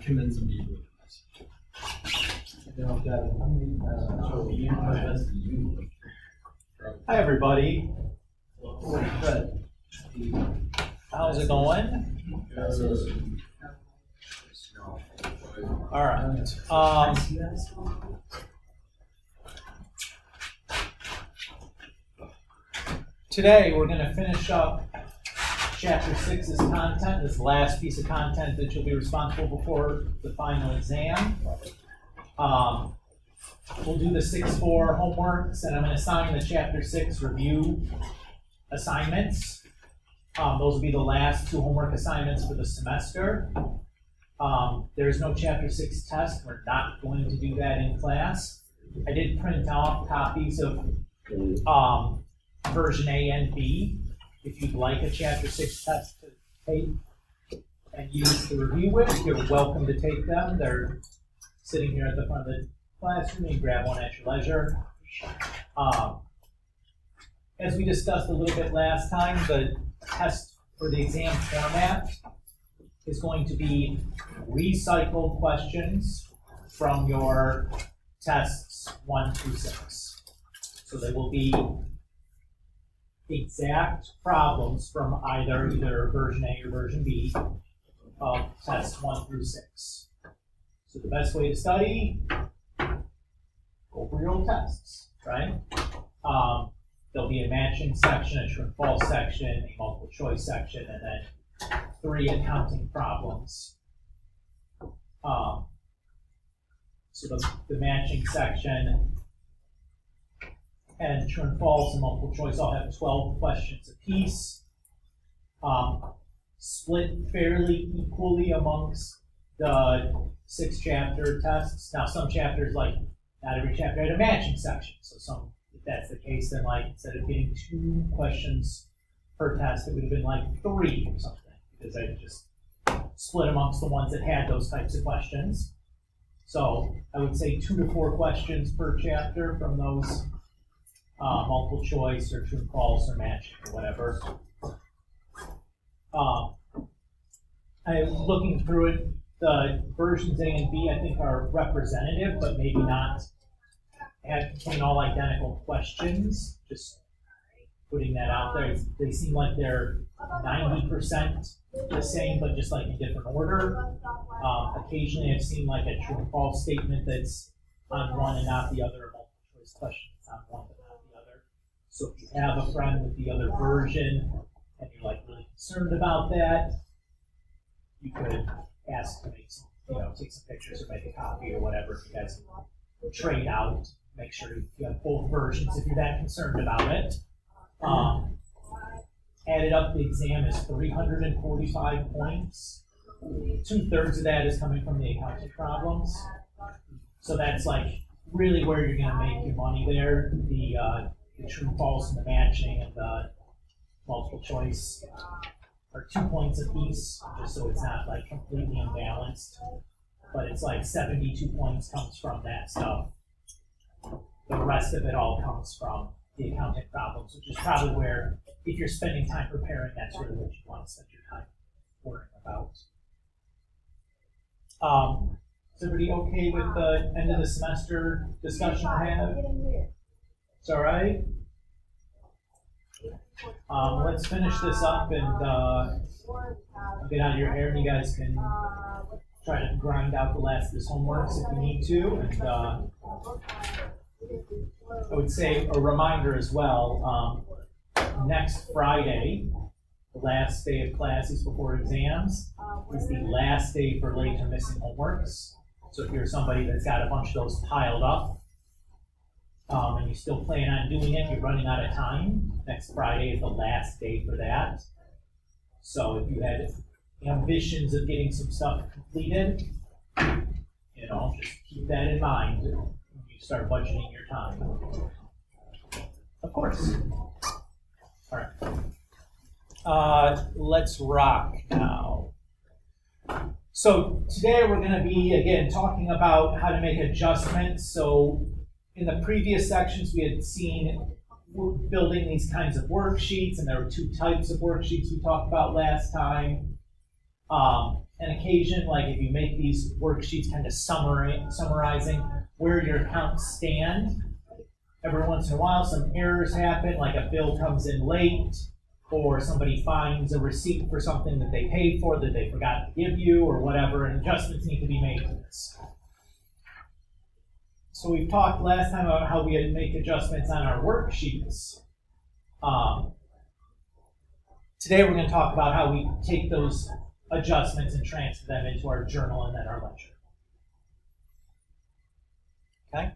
documents and people. Hi, everybody. Good. How's it going? All right. Today we're going to finish up Chapter 6's content, this last piece of content that you'll be responsible before the final exam. We'll do the 6-4 homeworks, and I'm going to assign the Chapter 6 review assignments. Those will be the last 2 homework assignments for the semester. There's no Chapter 6 test. We're not going to do that in class. I did print off copies of version A and B. If you'd like a Chapter 6 test to take and use to review with, you're welcome to take them. They're sitting here at the front of the classroom. You can grab one at your leisure. As we discussed a little bit last time, the test for the exam format is going to be recycled questions from your tests 1 through 6. So they will be exact problems from either version A or version B of tests 1 through 6. So the best way to study, go for your old tests, right? There'll be a matching section, a true and false section, a multiple choice section, and then 3 accounting problems. So the matching section and true and false and multiple choice all have 12 questions apiece, split fairly equally amongst the 6 chapter tests. Now some chapters, like not every chapter had a matching section, so if that's the case, then like instead of getting 2 questions per test, it would have been like 3 or something, because I just split amongst the ones that had those types of questions. So I would say 2 to 4 questions per chapter from those multiple choice or true and false or matching or whatever. I'm looking through it. The versions A and B, I think, are representative, but maybe not contain all identical questions. Just putting that out there. They seem like they're 90% the same, but just like in different order. Occasionally I've seen like a true and false statement that's on one and not the other, a multiple choice question that's on one but not the other. So if you have a friend with the other version and you're like really concerned about that, you could ask to make some, take some pictures or make a copy or whatever. If you guys can trade out, make sure you have both versions if you're that concerned about it. Added up, the exam is 345 points. 2/3 of that is coming from the accounting problems. So that's like really where you're going to make your money there. The true and false and the matching and the multiple choice are 2 points apiece, just so it's not like completely imbalanced. But it's like 72 points comes from that stuff. The rest of it all comes from the accounting problems, which is probably where, if you're spending time preparing, that's really what you want to spend your time worrying about. Is everybody okay with the end of the semester discussion I have? It's all right? Let's finish this up and get out of your hair, and you guys can try to grind out the last of this homework if you need to. And I would say a reminder as well, next Friday, the last day of classes before exams, is the last day for late or missing homeworks. So if you're somebody that's got a bunch of those piled up, and you still plan on doing it, you're running out of time, next Friday is the last day for that. So if you had ambitions of getting some stuff completed, just keep that in mind when you start budgeting your time. Of course. All right. Let's rock now. So today we're going to be, again, talking about how to make adjustments. So in the previous sections, we had seen we're building these kinds of worksheets, and there were 2 types of worksheets we talked about last time. An occasion, like if you make these worksheets kind of summarizing where your accounts stand, every once in a while some errors happen, like a bill comes in late, or somebody finds a receipt for something that they paid for that they forgot to give you, or whatever, and adjustments need to be made to this. So we've talked last time about how we make adjustments on our worksheets. Today we're going to talk about how we take those adjustments and transfer them into our journal and then our ledger. Okay.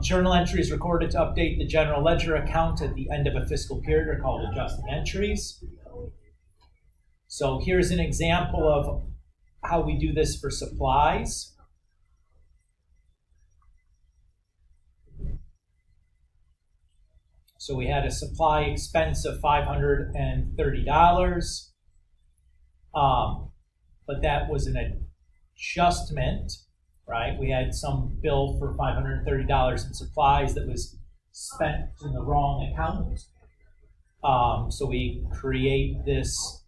Journal entries recorded to update the general ledger account at the end of a fiscal period are called adjusting entries. So here's an example of how we do this for supplies. So we had a supply expense of $530. But that was an adjustment, right? We had some bill for $530 in supplies that was spent in the wrong account. So we create this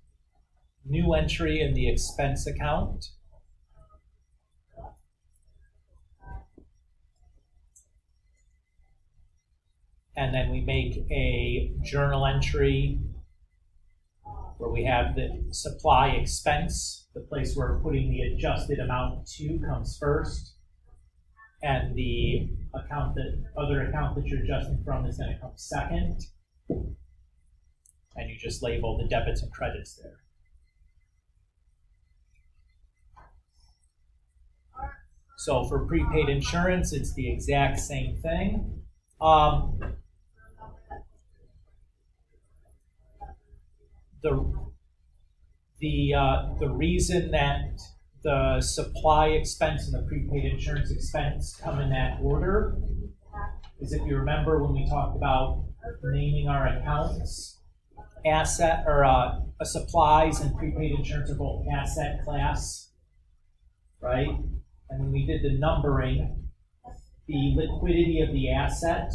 new entry in the expense account. And then we make a journal entry where we have the supply expense, the place where we're putting the adjusted amount to comes first, and the other account that you're adjusting from is going to come second, and you just label the debits and credits there. So for prepaid insurance, it's the exact same thing. The reason that the supply expense and the prepaid insurance expense come in that order is, if you remember when we talked about naming our accounts, supplies and prepaid insurance are both asset class, right? And when we did the numbering, the liquidity of the asset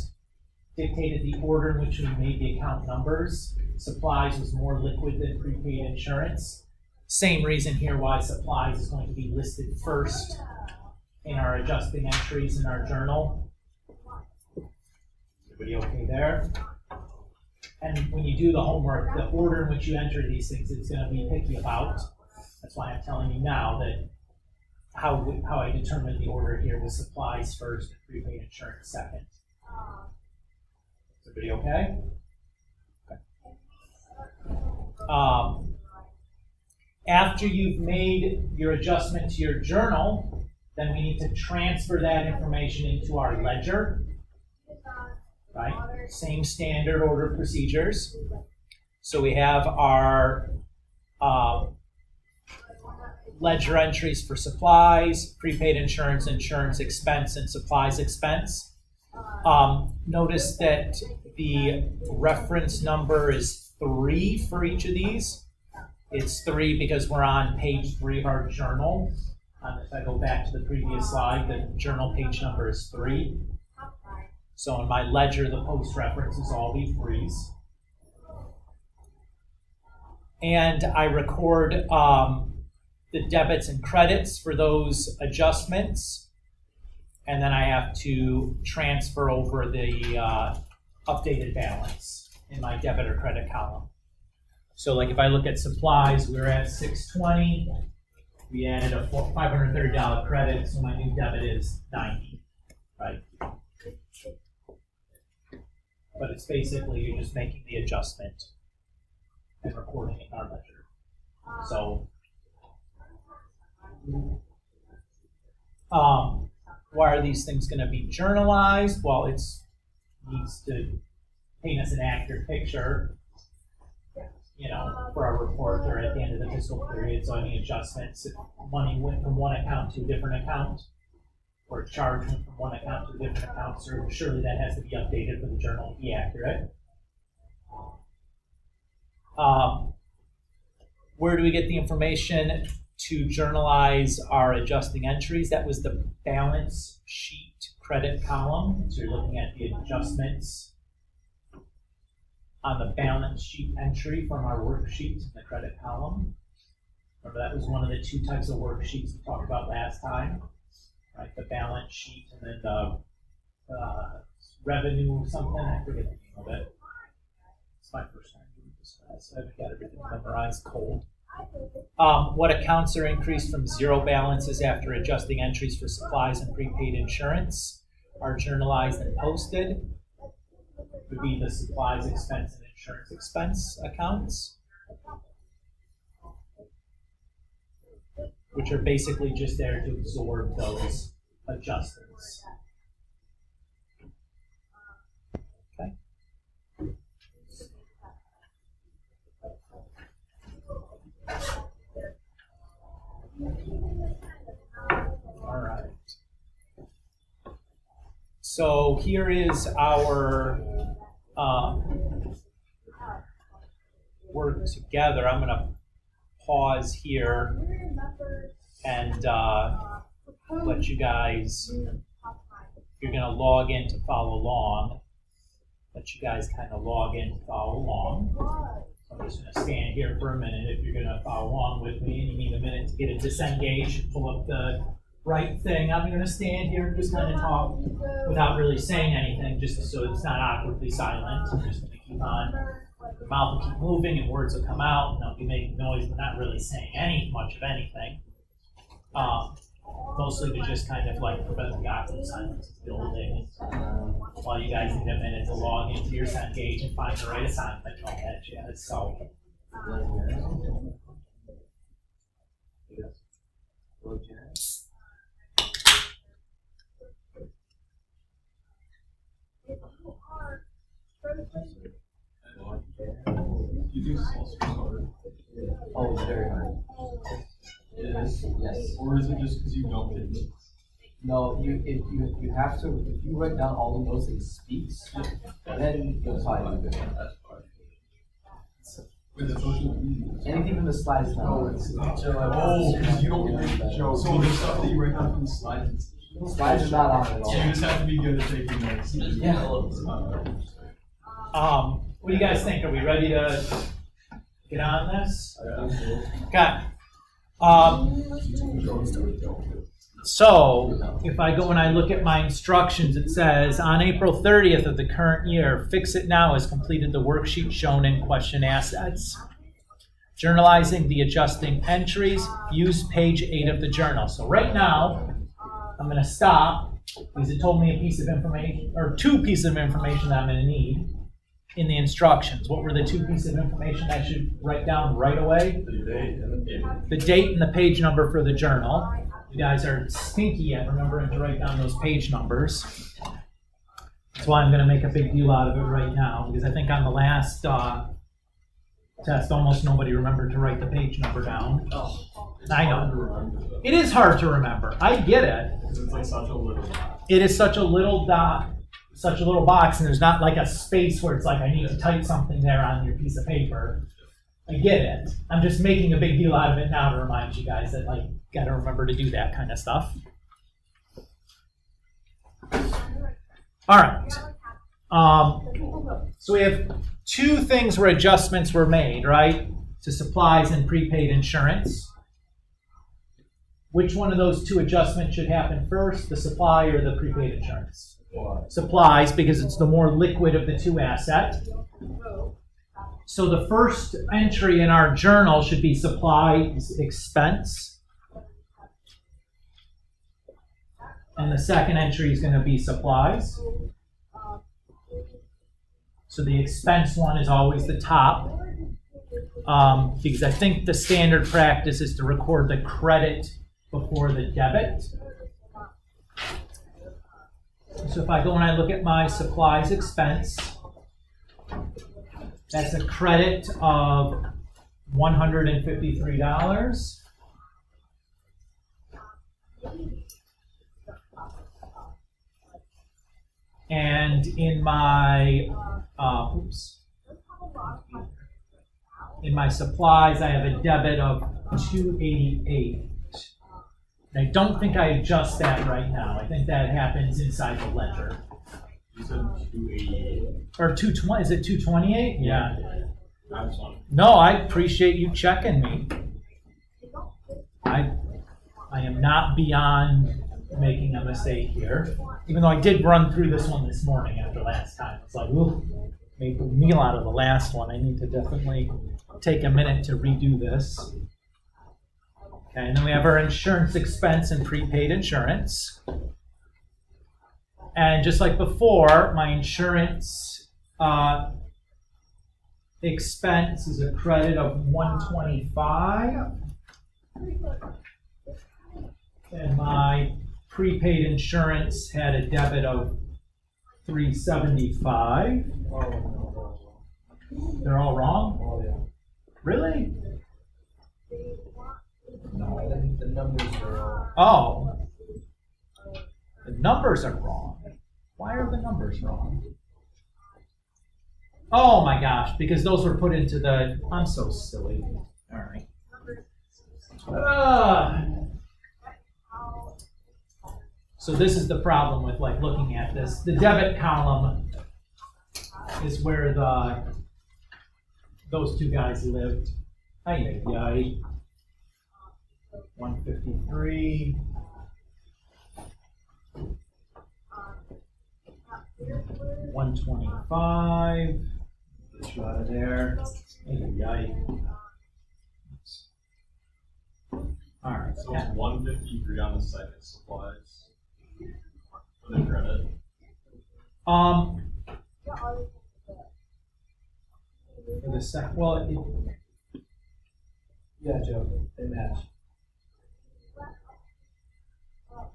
dictated the order in which we made the account numbers. Supplies was more liquid than prepaid insurance. Same reason here why supplies is going to be listed first in our adjusting entries in our journal. Everybody okay there? And when you do the homework, the order in which you enter these things is going to be picky about. That's why I'm telling you now that how I determined the order here was supplies first and prepaid insurance second. Is everybody okay? After you've made your adjustment to your journal, then we need to transfer that information into our ledger, right? Same standard order of procedures. So we have our ledger entries for supplies, prepaid insurance, insurance expense, and supplies expense. Notice that the reference number is 3 for each of these. It's 3 because we're on page 3 of our journal. If I go back to the previous slide, the journal page number is 3. So in my ledger, the post references all be 3s. And I record the debits and credits for those adjustments. And then I have to transfer over the updated balance in my debit or credit column. So like if I look at supplies, we were at $620. We added a $530 credit, so my new debit is $90, right? But it's basically you're just making the adjustment and recording it in our ledger. So why are these things going to be journalized? Well, it needs to paint us an accurate picture, for our report or at the end of the fiscal period. So any adjustments, if money went from one account to a different account, or a charge went from one account to a different account, so surely that has to be updated for the journal to be accurate. Where do we get the information to journalize our adjusting entries? That was the balance sheet credit column. So you're looking at the adjustments on the balance sheet entry from our worksheet in the credit column, Remember, that was one of the two types of worksheets we talked about last time, right? The balance sheet and then the revenue something. I forget the name of it. It's my first time doing this class. I haven't got everything memorized cold. What accounts are increased from zero balances after adjusting entries for supplies and prepaid insurance are journalized and posted? Would be the supplies expense and insurance expense accounts, which are basically just there to absorb those adjustments. Okay. All right. So here is our work together. I'm going to pause here and let you guys, if you're going to log in to follow along, let you guys kind of log in to follow along. So I'm just going to stand here for a minute if you're going to follow along with me and you need a minute to get it disengaged, pull up the right thing. I'm going to stand here and just kind of talk without really saying anything, just so it's not awkwardly silent. I'm just going to keep on. The mouth will keep moving and words will come out and I'll be making noise but not really saying much of anything. Mostly to just kind of like prevent the awkward silence building while you guys need a minute to log into your Cengage and find the right assignment. All that jazz. So. You do oh, it's very hard. It is? Yes. Or is it just because you don't get it? No, you have to, if you write down all the notes that it speaks, then you'll probably do good. Anything from the slides now. Oh, because you don't read the joke. So the stuff that you write down from the slides. Slides are not on at all. So you just have to be good at taking notes. Yeah. What do you guys think? Are we ready to get on this? Okay. So, if I go and I look at my instructions, it says, on April 30th of the current year, Fix It Now has completed the worksheet shown in question assets. Journalizing the adjusting entries, use page 8 of the journal. So right now, I'm going to stop because it told me a piece of information, or two pieces of information that I'm going to need in the instructions. What were the two pieces of information I should write down right away? The date and the page number for the journal. You guys are stinky at remembering to write down those page numbers. That's why I'm going to make a big deal out of it right now, because I think on the last test, almost nobody remembered to write the page number down. I know. It is hard to remember. I get it. It's like such a little dot. It is such a little dot, such a little box, and there's not like a space where it's like I need to type something there on your piece of paper. I get it. I'm just making a big deal out of it now to remind you guys that, like, gotta remember to do that kind of stuff. All right. So we have two things where adjustments were made, right? To supplies and prepaid insurance. Which one of those two adjustments should happen first, the supply or the prepaid insurance? Supplies, because it's the more liquid of the two assets. So the first entry in our journal should be supplies expense. And the second entry is going to be supplies. So the expense one is always the top. Because I think the standard practice is to record the credit before the debit. So if I go and I look at my supplies expense, that's a credit of $153. And in my supplies, I have a debit of $288. I don't think I adjust that right now. I think that happens inside the ledger. You said 288. Or 220, is it 228? Yeah. That's one. No, I appreciate you checking me. I am not beyond making a mistake here, even though I did run through this one this morning after last time. It's like, ooh, made a meal out of the last one. I need to definitely take a minute to redo this. Okay, and then we have our insurance expense and prepaid insurance. And just like before, my insurance expense is a credit of $125. And my prepaid insurance had a debit of $375. They're all wrong? Oh, yeah. Really? No, the numbers are, Oh. The numbers are wrong. Why are the numbers wrong? Oh my gosh, because those were put into the, I'm so silly. All right. So this is the problem with like looking at this. The debit column is where those two guys lived. Ay, ay, ay. 153. 125. Get you out of there. Ay, ay, ay. All right. So it's 153 on the second supplies for the credit. For the sec, well, yeah, Joe, they match.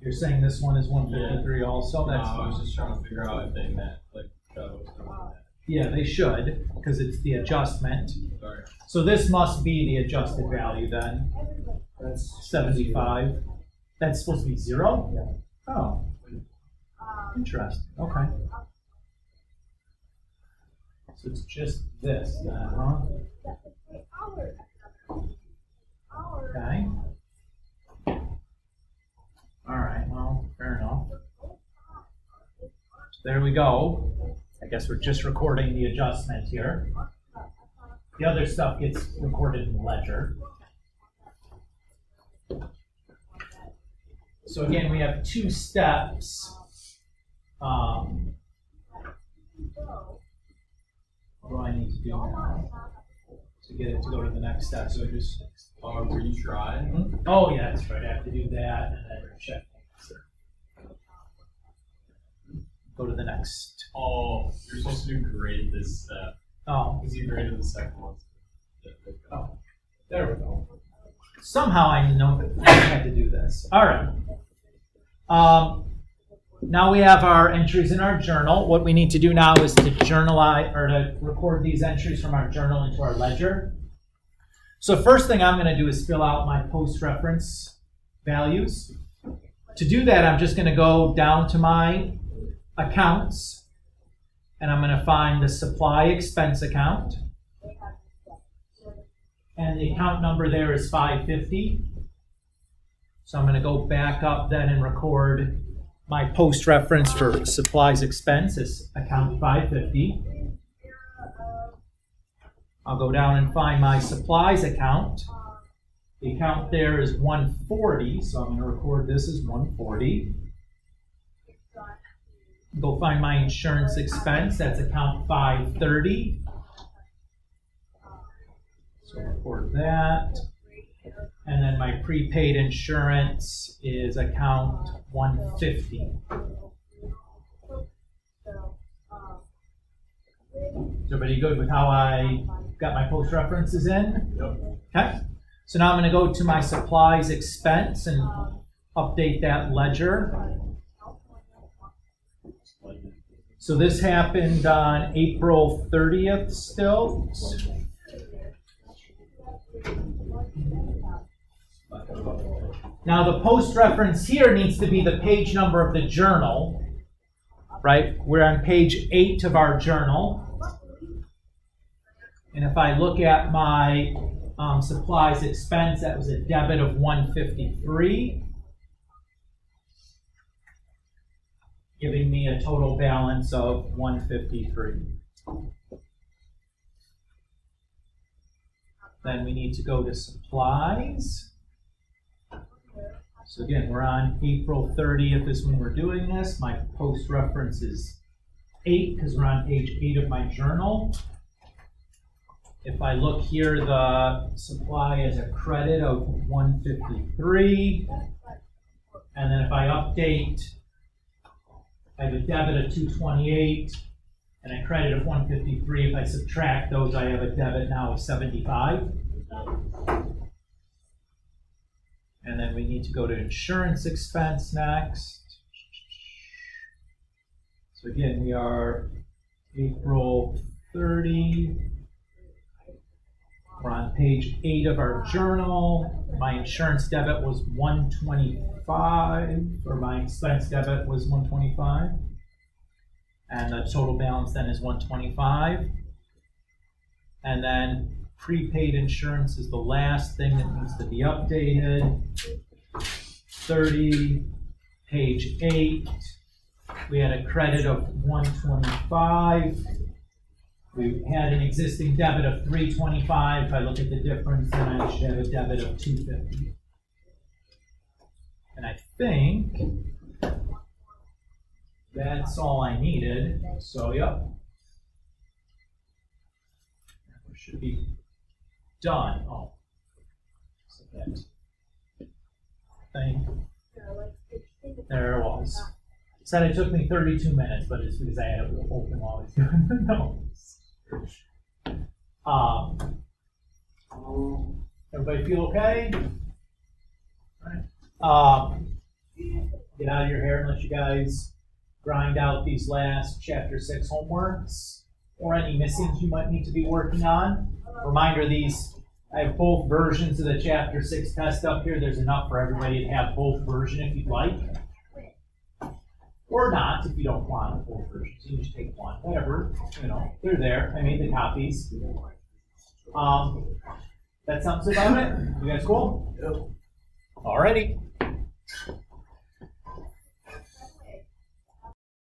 you're saying this one is 153 also? That's I was fine. just trying to figure out if they met, like, was going to match. Yeah, they should, because it's the adjustment. Sorry. So this must be the adjusted value then, That's 75. That's supposed to be 0? Yeah. Oh. Interesting, okay. So it's just this then, huh? Okay. All right, well, fair enough. So there we go. I guess we're just recording the adjustment here. The other stuff gets recorded in the ledger. So again, we have two steps. What do I need to do now to get it to go to the next step? So just, Retry. oh yeah, that's right. I have to do that and then check. Go to the next. Oh, you're supposed to do grade this step. Oh, Because you graded the second one. oh, there we go. Somehow I know that I had to do this. All right. Now we have our entries in our journal. What we need to do now is to journalize or to record these entries from our journal into our ledger. So first thing I'm going to do is fill out my post-reference values. To do that, I'm just going to go down to my accounts and I'm going to find the supply expense account. And the account number there is 550. So I'm going to go back up then and record my post reference for supplies expense is account 550. I'll go down and find my supplies account. The account there is 140, so I'm going to record this as 140. Go find my insurance expense, that's account 530. So record that. And then my prepaid insurance is account 150. Is everybody good with how I got my post references in? Yep. Okay. So now I'm going to go to my supplies expense and update that ledger. So this happened on April 30th still. Now the post reference here needs to be the page number of the journal, right? We're on page 8 of our journal. And if I look at my supplies expense, that was a debit of 153, giving me a total balance of 153. Then we need to go to supplies. So again, we're on April 30th is when we're doing this. My post reference is 8 because we're on page 8 of my journal. If I look here, the supply is a credit of 153. And then if I update, I have a debit of 228 and a credit of 153. If I subtract those, I have a debit now of 75. And then we need to go to insurance expense next. So again, we are April 30. We're on page 8 of our journal. My insurance debit was 125, or my expense debit was 125. And the total balance then is 125. And then prepaid insurance is the last thing that needs to be updated. 30, page 8. We had a credit of 125. We had an existing debit of 325. If I look at the difference, then I should have a debit of 250. And I think that's all I needed. So, yep. We should be done. Oh, so that thing. There it was. It said it took me 32 minutes, but it's because I had it open while I was doing the notes. Everybody feel okay? All right. Get out of your hair and let you guys grind out these last chapter 6 homeworks or any missings you might need to be working on. Reminder, I have both versions of the chapter 6 test up here. There's enough for everybody to have both versions if you'd like. Or not, if you don't want both versions. You just take one. Whatever, they're there. I made the copies. That sums about it. You guys cool? Yep. Alrighty.